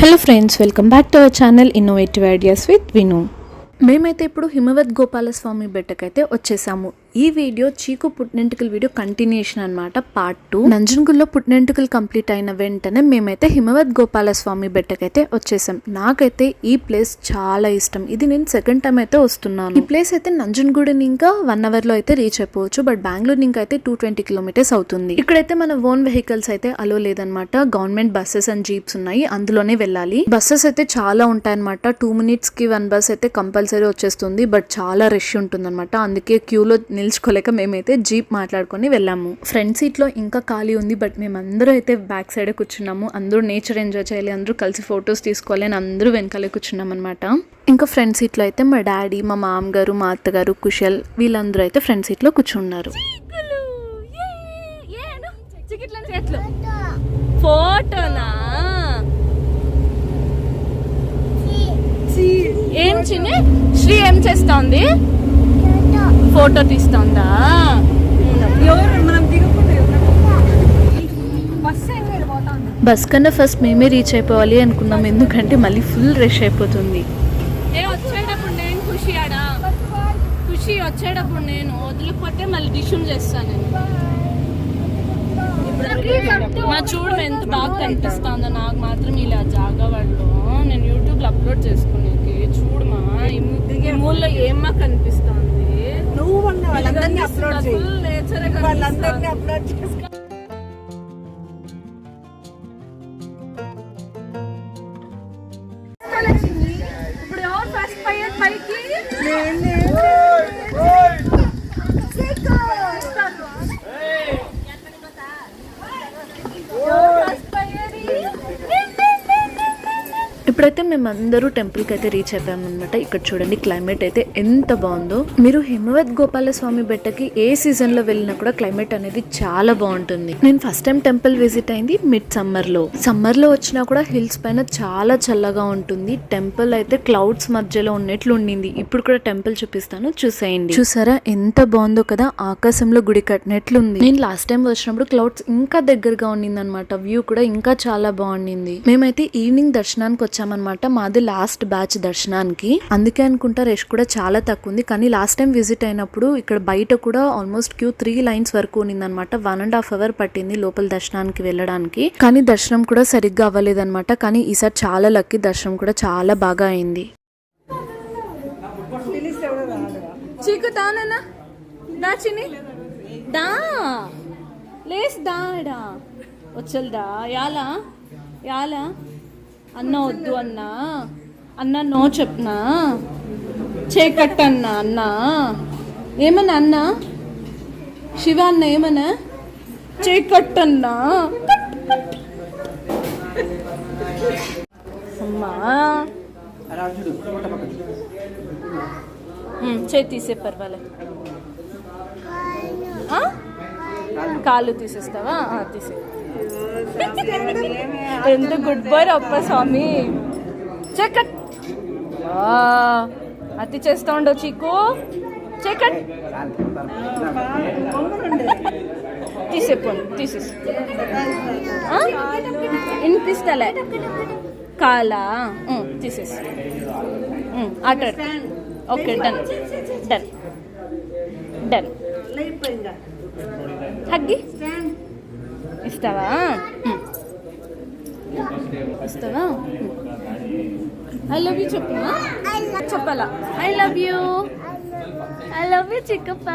Hello friends, welcome back to our channel innovative ideas with విను. మేమైతే ఇప్పుడు హిమవత్ గోపాలస్వామి బెట్టకైతే వచ్చేసాము. ఈ వీడియో చీకు పుట్టినెంటుకల వీడియో కంటిన్యూషన్ అనమాట, పార్ట్ 2. నంజన్గూడ్లో పుట్టినెంటుకలు కంప్లీట్ అయిన వెంటనే మేమైతే హిమవత్ గోపాలస్వామి బెట్టకైతే వచ్చేసాం. నాకైతే ఈ ప్లేస్ చాలా ఇష్టం. ఇది నేను సెకండ్ టైం అయితే వస్తున్నాను. ఈ ప్లేస్ అయితే నంజన్గూడ్ ఇంకా 1 hour లో అయితే రీచ్ అయిపోవచ్చు. బట్ బెంగళూరు ఇంకా అయితే 220 kilometers అవుతుంది. ఇక్కడైతే మన ఓన్ వెహికల్స్ అయితే అలో లేదనమాట. గవర్నమెంట్ బస్సెస్ అండ్ జీప్స్ ఉన్నాయి, అందులోనే వెళ్ళాలి. బస్సెస్ అయితే చాలా ఉంటాయన్నమాట. 2 minutes కి 1 bus అయితే కంపల్సరీ వచ్చేస్తుంది. బట్ చాలా రష్ ఉంటుంది అనమాట. అందుకే క్యూలో నిల్చుకోలేక మేమైతే జీప్ మాట్లాడుకొని వెళ్ళాము. ఫ్రంట్ సీట్ లో ఇంకా ఖాళీ ఉంది. బట్ మేమందరూ అయితే బ్యాక్ సైడ్ కూర్చున్నాము. అందరూ నేచర్ ఎంజాయ్ చేయాలి, అందరూ కలిసి ఫొటోస్ తీసుకోవాలి అని అందరూ వెనకాలే కూర్చున్నాం అనమాట. ఇంకా ఫ్రంట్ సీట్ లో అయితే మా డాడీ, మా మామగారు, మా అత్తగారు, కుశల్ వీళ్ళందరూ అయితే ఫ్రంట్ సీట్ లో కూర్చున్నారు. ఫోటోనా ఏం చిన్ని శ్రీ ఏం చేస్తోంది? ఫోటో తీస్తోందా? బస్ కన్నా ఫస్ట్ మేమే రీచ్ అయిపోవాలి అనుకున్నాం, ఎందుకంటే మళ్ళీ ఫుల్ రష్ అయిపోతుంది. వచ్చేటప్పుడు నేను ఖుషి వచ్చేటప్పుడు నేను వదిలిపోతే మళ్ళీ డిష్యూమ్ చేస్తాను. మా చూడు ఎంత బాగా కనిపిస్తుందో. నాకు మాత్రం ఇలా జాగా వాళ్ళు నేను యూట్యూబ్ లో అప్లోడ్ చేసుకునేది. చూడు మా ఈ మూల్లో ఏమ్మా కనిపిస్తుంది. నువ్వు వాళ్ళందరినీ అప్లోడ్ చేయి, వాళ్ళందరినీ అప్లోడ్ చేసుకో. ఇప్పుడు ఎవరు ఫస్ట్ పైకి ఇప్పుడైతే మేమందరూ టెంపుల్కి అయితే రీచ్ అయిపోయాము అనమాట. ఇక్కడ చూడండి క్లైమేట్ అయితే ఎంత బాగుందో. మీరు హిమవత్ గోపాలస్వామి బెట్టకి ఏ సీజన్ లో వెళ్ళినా కూడా క్లైమేట్ అనేది చాలా బాగుంటుంది. నేను ఫస్ట్ టైం టెంపుల్ విజిట్ అయింది మిడ్ సమ్మర్ లో వచ్చినా కూడా హిల్స్ పైన చాలా చల్లగా ఉంటుంది. టెంపుల్ అయితే క్లౌడ్స్ మధ్యలో ఉన్నట్లు ఉండింది. ఇప్పుడు కూడా టెంపుల్ చూపిస్తాను, చూసేయండి. చూసారా ఎంత బాగుందో కదా, ఆకాశంలో గుడి కట్టినట్లుంది. నేను లాస్ట్ టైం వచ్చినప్పుడు క్లౌడ్స్ ఇంకా దగ్గరగా ఉండింది అనమాట. వ్యూ కూడా ఇంకా చాలా బాగుండింది. మేమైతే ఈవినింగ్ దర్శనానికి వచ్చామన్నమాట. మాది లాస్ట్ బ్యాచ్ దర్శనానికి, అందుకే అనుకుంటా రష్ కూడా చాలా తక్కువ ఉంది. కానీ లాస్ట్ టైం విజిట్ అయినప్పుడు ఇక్కడ బయట కూడా ఆల్మోస్ట్ క్యూ 3 lines వరకు ఉన్నిందనమాట. 1.5 hours పట్టింది లోపల దర్శనానికి వెళ్ళడానికి. కానీ దర్శనం కూడా సరిగ్గా అవ్వలేదన్నమాట. కానీ ఈసారి చాలా లక్కీ, దర్శనం కూడా చాలా బాగా అయింది. చీకు తానా దా చిన్ని దా లేస్ దాడా వచ్చల్దా యాలా అన్న వద్దు అన్న నో చెప్పనా చేకట్టన్నా అన్న ఏమన్నా అన్న శివ అన్న ఏమన్నా చేకట్టన్నా అమ్మా చేతి తీసే పర్వాలే. కాళ్ళు తీసేస్తావా? తీసే. ఎంత గుడ్ బాయ్ అప్ప స్వామి. చెకట్ అతి చేస్తా ఉండవు చీకు. చెకట్ తీసేసి వినిపిస్తలే కాలా తీసేసి ఆట. Okay done done done. Huggy ఇస్తావా? ఐ లవ్ యూ చెప్పాలా? I love you Chikkappa.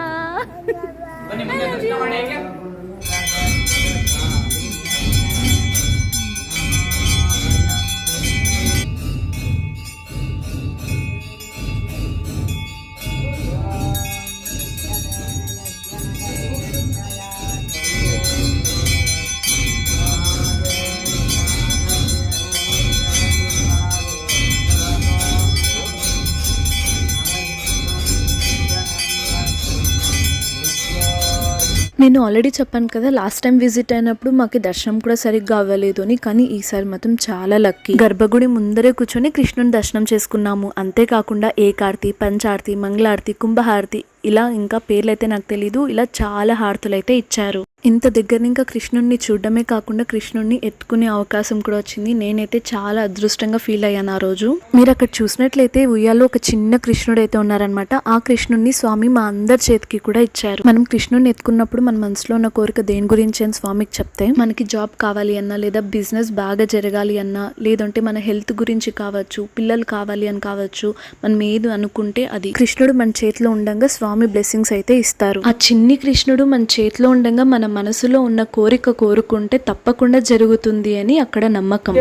నేను ఆల్రెడీ చెప్పాను కదా, లాస్ట్ టైం విజిట్ అయినప్పుడు మాకు దర్శనం కూడా సరిగ్గా అవ్వలేదు అని. కానీ ఈసారి మాత్రం చాలా లక్కీ. గర్భగుడి ముందరే కూర్చొని కృష్ణుని దర్శనం చేసుకున్నాము. అంతేకాకుండా ఏకార్తి, పంచార్తి, మంగళార్తి, కుంభహారతి ఇలా ఇంకా పేర్లు అయితే నాకు తెలీదు, ఇలా చాలా హారతులు అయితే ఇచ్చారు. ఇంత దగ్గర ఇంకా కృష్ణుడిని చూడడమే కాకుండా కృష్ణుడిని ఎత్తుకునే అవకాశం కూడా వచ్చింది. నేనైతే చాలా అదృష్టంగా ఫీల్ అయ్యాను ఆ రోజు. మీరు అక్కడ చూసినట్లయితే ఉయ్యాలో ఒక చిన్న కృష్ణుడు అయితే ఉన్నారనమాట. ఆ కృష్ణుడిని స్వామి మా అందరి చేతికి కూడా ఇచ్చారు. మనం కృష్ణుడిని ఎత్తుకున్నప్పుడు మన మనసులో ఉన్న కోరిక దేని గురించి అని స్వామికి చెప్తే, మనకి జాబ్ కావాలి అన్నా, లేదా బిజినెస్ బాగా జరగాలి అన్నా, లేదంటే మన హెల్త్ గురించి కావచ్చు, పిల్లలు కావాలి అని కావచ్చు, మనం ఏది అనుకుంటే అది కృష్ణుడు మన చేతిలో ఉండగా స్వామి బ్లెస్సింగ్స్ అయితే ఇస్తారు. ఆ చిన్ని కృష్ణుడు మన చేతిలో ఉండగా మన మనసులో ఉన్న కోరిక కోరుకుంటే తప్పకుండా జరుగుతుంది అని అక్కడ నమ్మకం.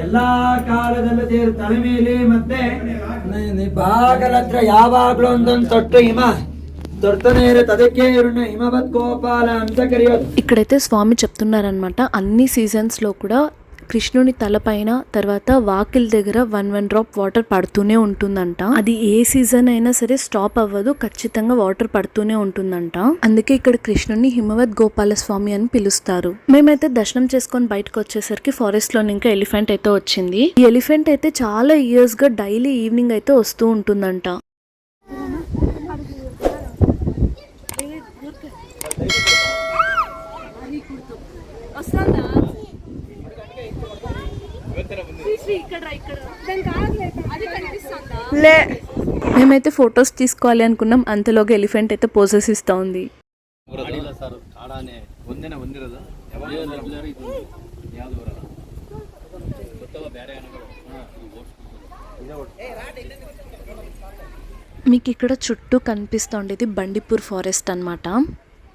ಎಲ್ಲಾ ಕಾಲದಲ್ಲೂ ದೇವರು ತಲೆ ಮೇಲೆ ಮತ್ತೆ ಬಾಗಲ ಹತ್ರ ಯಾವಾಗ್ಲೂ ಒಂದೊಂದು ತೊಟ್ಟು ಹಿಮ ತೊಡ್ತಾನೆ ಇರುತ್ತೆ. ಅದಕ್ಕೆ ಇವ್ರನ್ನ ಹಿಮವದ್ ಗೋಪಾಲ ಅಂತ ಕರೆಯೋದು. ఇక్కడైతే స్వామి చెప్తున్నారనమాట, అన్ని సీజన్స్ లో కూడా కృష్ణుని తలపైన తర్వాత వాకిల్ దగ్గర 1 డ్రాప్ వాటర్ పడుతూనే ఉంటుందంట. అది ఏ సీజన్ అయినా సరే స్టాప్ అవ్వదు, ఖచ్చితంగా వాటర్ పడుతూనే ఉంటుందంట. అందుకే ఇక్కడ కృష్ణుని హిమవద్ గోపాల స్వామి అని పిలుస్తారు. మేమైతే దర్శనం చేసుకొని బయటకు వచ్చేసరికి ఫారెస్ట్ లో ఇంకా ఎలిఫెంట్ అయితే వచ్చింది. ఈ ఎలిఫెంట్ అయితే చాలా ఇయర్స్ గా డైలీ ఈవినింగ్ అయితే వస్తూ ఉంటుందంట. మేమైతే ఫొటోస్ తీసుకోవాలి అనుకున్నాం, అంతలోగా ఎలిఫెంట్ అయితే పోజెస్ ఇస్తా ఉంది. మీకు ఇక్కడ చుట్టూ కనిపిస్తోంది, ఇది బండిపూర్ ఫారెస్ట్ అన్నమాట.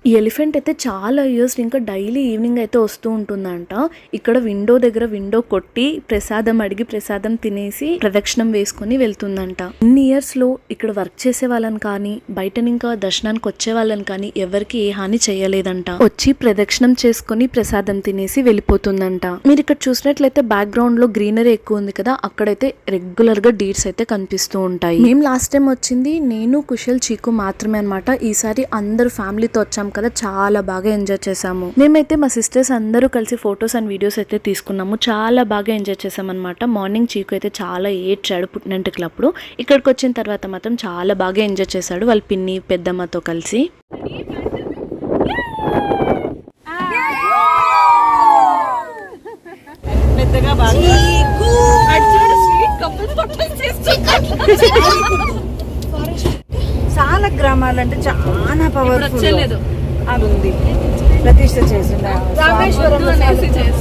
ఈ ఎలిఫెంట్ అయితే చాలా ఇయర్స్ ఇంకా డైలీ ఈవినింగ్ అయితే వస్తూ ఉంటుందంట. ఇక్కడ విండో దగ్గర విండో కొట్టి ప్రసాదం అడిగి ప్రసాదం తినేసి ప్రదక్షిణం వేసుకొని వెళ్తుందంట. ఇన్ని ఇయర్స్ లో ఇక్కడ వర్క్ చేసే వాళ్ళని కానీ బయట ఇంకా దర్శనానికి వచ్చే వాళ్ళని కానీ ఎవరికి ఏ హాని చేయలేదంట. వచ్చి ప్రదక్షిణం చేసుకుని ప్రసాదం తినేసి వెళ్ళిపోతుందంట. మీరు ఇక్కడ చూసినట్లయితే బ్యాక్గ్రౌండ్ లో గ్రీనరీ ఎక్కువ ఉంది కదా, అక్కడైతే రెగ్యులర్ గా డీర్స్ అయితే కనిపిస్తూ ఉంటాయి. మేము లాస్ట్ టైం వచ్చింది నేను, కుశల్, చీకు మాత్రమే అనమాట. ఈసారి అందరు ఫ్యామిలీతో వచ్చాం కదా, చాలా బాగా ఎంజాయ్ చేసాము. మేమైతే మా సిస్టర్స్ అందరూ కలిసి ఫొటోస్ అండ్ వీడియోస్ అయితే తీసుకున్నాము. చాలా బాగా ఎంజాయ్ చేసాం అనమాట. మార్నింగ్ చీకు అయితే చాలా ఏడ్చాడు పుట్టినంటికలప్పుడు. ఇక్కడికి వచ్చిన తర్వాత మాత్రం చాలా బాగా ఎంజాయ్ చేశాడు వాళ్ళ పిన్ని పెద్దమ్మతో కలిసి. చాలా గ్రామాలంటే చాలా పవర్ఫుల్ ఉంది. ప్రతిష్ఠ చేసింది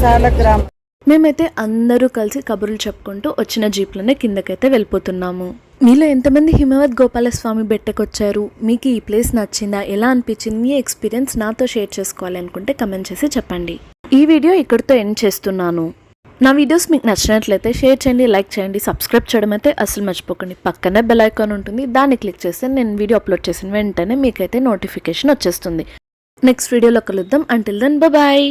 చాలా గ్రామం. మేమైతే అందరూ కలిసి కబుర్లు చెప్పుకుంటూ వచ్చిన జీప్లోనే కిందకైతే వెళ్ళిపోతున్నాము. మీలో ఎంతమంది హిమవద్ గోపాల స్వామి బెట్టకొచ్చారు? మీకు ఈ ప్లేస్ నచ్చిందా? ఎలా అనిపించింది? మీ ఎక్స్పీరియన్స్ నాతో షేర్ చేసుకోవాలి అనుకుంటే కమెంట్ చేసి చెప్పండి. ఈ వీడియో ఇక్కడితో ఎండ్ చేస్తున్నాను. నా వీడియోస్ మీకు నచ్చినట్లయితే షేర్ చేయండి, లైక్ చేయండి, సబ్స్క్రైబ్ చేయడం అయితే అసలు మర్చిపోకండి. పక్కనే బెల్ ఐకాన్ ఉంటుంది, దాన్ని క్లిక్ చేస్తే నేను వీడియో అప్లోడ్ చేసిన వెంటనే మీకైతే నోటిఫికేషన్ వచ్చేస్తుంది. నెక్స్ట్ వీడియోలో కలుద్దాం. Until then bye.